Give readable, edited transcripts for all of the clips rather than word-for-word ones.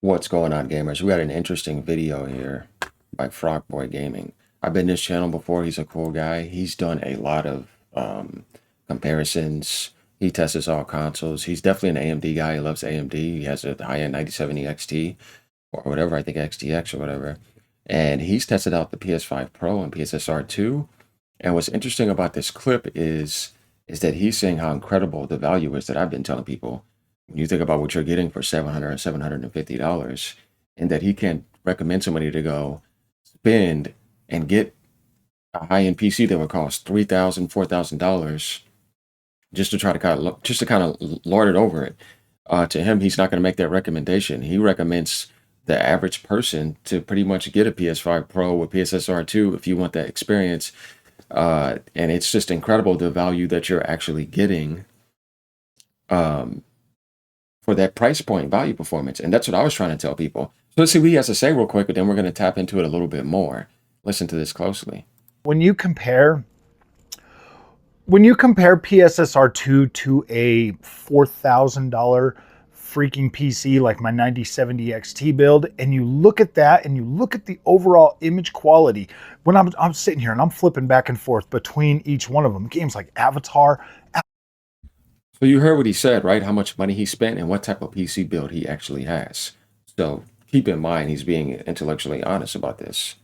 What's going on, gamers? We got an interesting video here by Frogboy Gaming. I've been to his channel before. He's a cool guy. He's done a lot of comparisons. He tests all consoles. He's definitely an AMD guy. He loves AMD. He has a high-end 9070 XT or whatever, I think XTX or whatever. And he's tested out the PS5 Pro and PSSR 2. And what's interesting about this clip is that he's saying how incredible the value is that I've been telling people. When you think about what you're getting for $750, and that he can recommend somebody to go spend and get a high-end PC that would cost $3,000, $4,000 just to try to kind of lord it over it. To him, he's not going to make that recommendation. He recommends the average person to pretty much get a PS5 Pro with PSSR 2 if you want that experience. And it's just incredible the value that you're actually getting um, for that price point value performance. And that's what I was trying to tell people. So let's see what he has to say real quick, but then we're going to tap into it a little bit more. Listen to this closely. When you compare PSSR2 to a $4,000 freaking PC like my 9070 XT build, and you look at that and you look at the overall image quality, when I'm sitting here and I'm flipping back and forth between each one of them, games like Avatar. So you heard what he said, right? How much money he spent and what type of PC build he actually has. So keep in mind, he's being intellectually honest about this.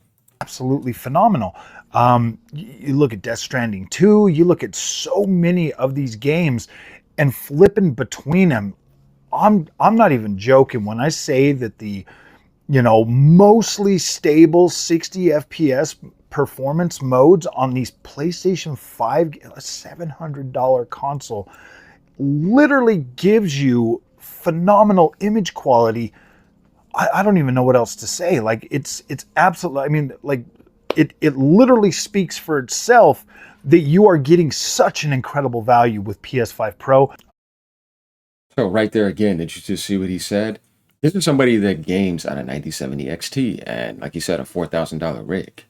Absolutely phenomenal. You look at Death Stranding 2, you look at so many of these games and flipping between them. I'm not even joking when I say that the mostly stable 60 FPS performance modes on these PlayStation 5 $700 console literally gives you phenomenal image quality. I don't even know what else to say. Like it's absolutely, I mean, like it literally speaks for itself that you are getting such an incredible value with PS5 Pro. So right there again, did you just see what he said? This is somebody that games on a 9070 XT and, like you said, a $4,000 rig.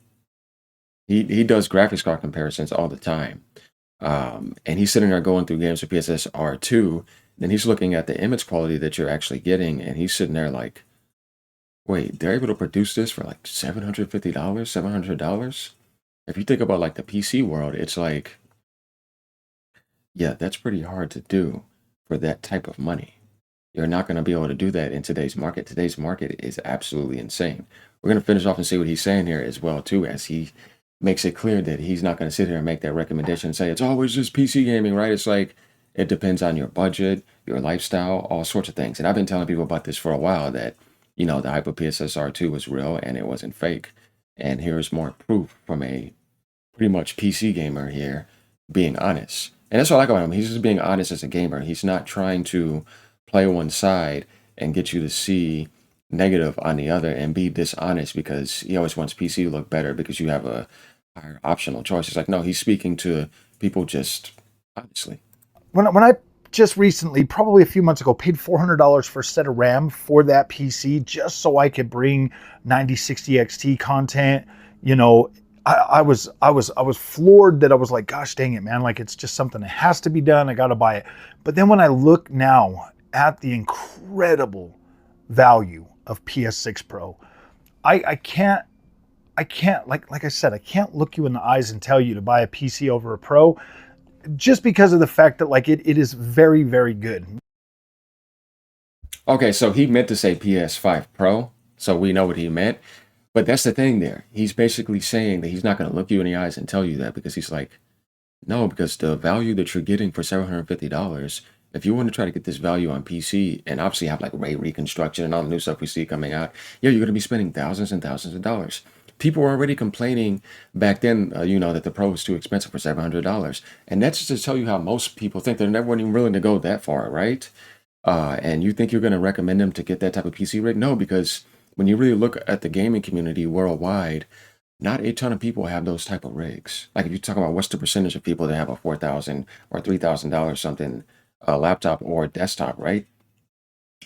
He does graphics card comparisons all the time. And he's sitting there going through games for PSSR 2. Then he's looking at the image quality that you're actually getting, and he's sitting there like, wait, they're able to produce this for like $750, $700? If you think about like the PC world, it's like, yeah, that's pretty hard to do for that type of money. You're not going to be able to do that in today's market. Today's market is absolutely insane. We're going to finish off and see what he's saying here as well, too, as he makes it clear that he's not going to sit here and make that recommendation and say it's always just PC gaming, right? It's like it depends on your budget, your lifestyle, all sorts of things. And I've been telling people about this for a while that, the hype of PSSR2 was real and it wasn't fake. And here's more proof from a pretty much PC gamer here being honest. And that's what I like about him. He's just being honest as a gamer. He's not trying to play one side and get you to see negative on the other and be dishonest because he always wants PC to look better because you have a higher optional choice. It's like, no, he's speaking to people just honestly. When I just recently, probably a few months ago, paid $400 for a set of RAM for that PC just so I could bring 9060 XT content. You know, I was floored that I was like, gosh dang it, man! Like it's just something that has to be done. I got to buy it. But then when I look now at the incredible value of PS6 Pro, I can't like I said, I can't look you in the eyes and tell you to buy a PC over a Pro just because of the fact that like it is very, very good. Okay, so he meant to say PS5 Pro, so we know what he meant. But that's the thing there. He's basically saying that he's not going to look you in the eyes and tell you that because he's like, no, because the value that you're getting for $750, if you want to try to get this value on PC and obviously have like ray reconstruction and all the new stuff we see coming out, yeah, you're going to be spending thousands and thousands of dollars. People were already complaining back then, that the Pro was too expensive for $700. And that's just to tell you how most people think. They're never even willing to go that far, right? And you think you're going to recommend them to get that type of PC rig? No, because when you really look at the gaming community worldwide, not a ton of people have those type of rigs. Like if you talk about what's the percentage of people that have a $4,000 or $3,000 something laptop or desktop, right?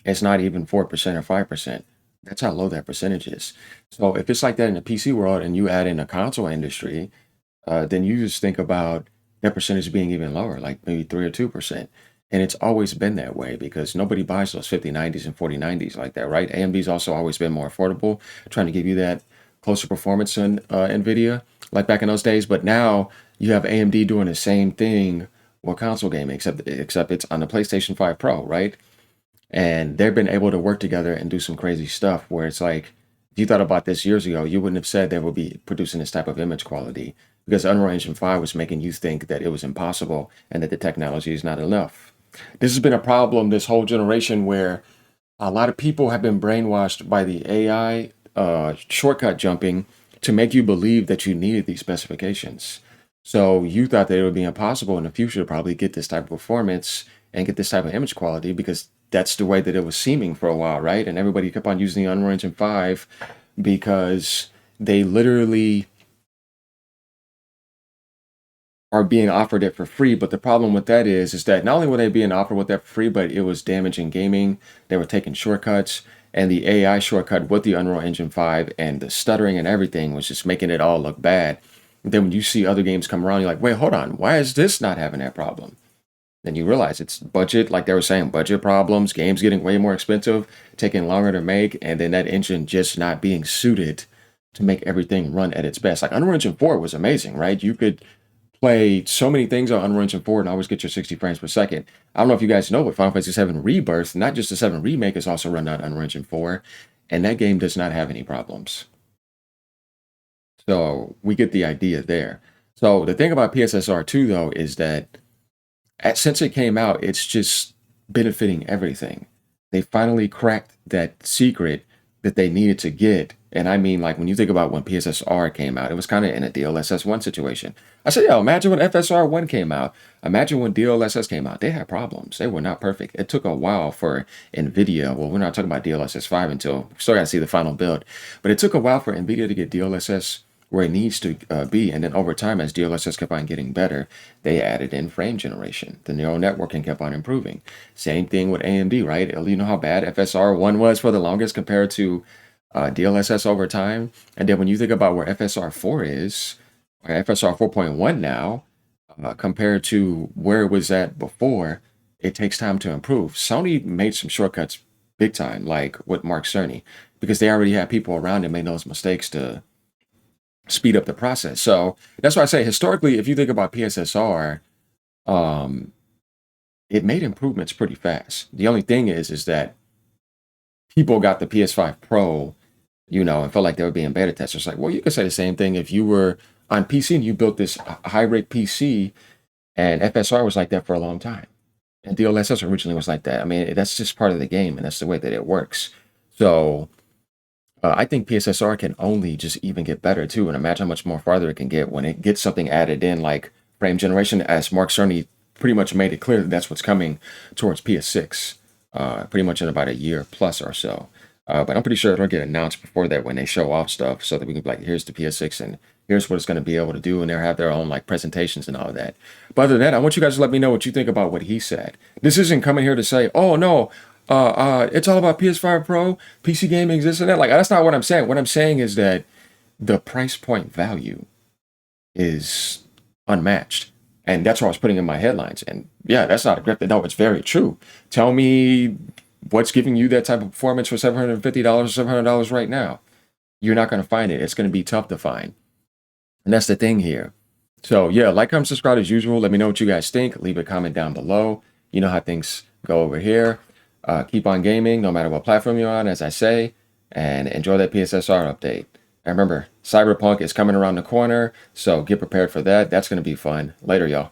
It's not even 4% or 5%. That's how low that percentage is. So if it's like that in the PC world and you add in a console industry, then you just think about that percentage being even lower, like maybe 3 or 2%. And it's always been that way because nobody buys those 5090s and 4090s like that, right? AMD's also always been more affordable, trying to give you that closer performance in NVIDIA, like back in those days. But now you have AMD doing the same thing with console gaming, except it's on the PlayStation 5 Pro, right? And they've been able to work together and do some crazy stuff where it's like, if you thought about this years ago, you wouldn't have said they would be producing this type of image quality because Unreal Engine 5 was making you think that it was impossible and that the technology is not enough. This has been a problem this whole generation where a lot of people have been brainwashed by the AI shortcut jumping to make you believe that you needed these specifications. So you thought that it would be impossible in the future to probably get this type of performance and get this type of image quality because that's the way that it was seeming for a while, right? And everybody kept on using the Unreal Engine 5 because they literally are being offered it for free. But the problem with that is that not only were they being offered with that for free, but it was damaging gaming. They were taking shortcuts, and the AI shortcut with the Unreal Engine 5 and the stuttering and everything was just making it all look bad. Then when you see other games come around, you're like, wait, hold on, why is this not having that problem? Then you realize it's budget, like they were saying, budget problems, games getting way more expensive, taking longer to make, and then that engine just not being suited to make everything run at its best. Like Unreal Engine 4 was amazing, right? You could play so many things on Unreal Engine 4 and always get your 60 frames per second. I don't know if you guys know, but Final Fantasy 7 Rebirth, not just the 7 Remake, is also run on Unreal Engine 4, and that game does not have any problems. So we get the idea there. So the thing about PSSR 2, though, is that since it came out, it's just benefiting everything. They finally cracked that secret that they needed to get. And I mean, like when you think about when PSSR came out, it was kind of in a DLSS 1 situation. I said, yo, imagine when FSR 1 came out. Imagine when DLSS came out. They had problems. They were not perfect. It took a while for NVIDIA. Well, we're not talking about DLSS 5 until we still got to see the final build. But it took a while for NVIDIA to get DLSS where it needs to be. And then over time, as DLSS kept on getting better, they added in frame generation. The neural networking kept on improving. Same thing with AMD, right? You know how bad FSR 1 was for the longest compared to DLSS over time. And then when you think about where FSR 4 is, or FSR 4.1 now, compared to where it was at before, it takes time to improve. Sony made some shortcuts big time, like with Mark Cerny, because they already had people around that made those mistakes to speed up the process. So that's why I say historically, if you think about PSSR, um, it made improvements pretty fast. The only thing is that people got the PS5 Pro, and felt like they were being beta testers. Like, well, you could say the same thing if you were on PC and you built this high-rate PC, and FSR was like that for a long time. And DLSS originally was like that. I mean, that's just part of the game, and that's the way that it works. So I think PSSR can only just even get better too, and imagine how much more farther it can get when it gets something added in like frame generation, as Mark Cerny pretty much made it clear that that's what's coming towards PS6, pretty much in about a year plus or so. But I'm pretty sure it'll get announced before that when they show off stuff, so that we can be like, here's the PS6 and here's what it's going to be able to do, and they'll have their own like presentations and all of that. But other than that, I want you guys to let me know what you think about what he said. This isn't coming here to say, oh no, it's all about PS5 Pro, PC gaming, this and that. Like, that's not what I'm saying. What I'm saying is that the price point value is unmatched. And that's what I was putting in my headlines. And yeah, that's not a grip. No, it's very true. Tell me what's giving you that type of performance for $750 or $700 right now. You're not going to find it. It's going to be tough to find. And that's the thing here. So yeah, like, comment, subscribe as usual. Let me know what you guys think. Leave a comment down below. You know how things go over here. Keep on gaming, no matter what platform you're on, as I say, and enjoy that PSSR update. And remember, Cyberpunk is coming around the corner, so get prepared for that. That's going to be fun. Later, y'all.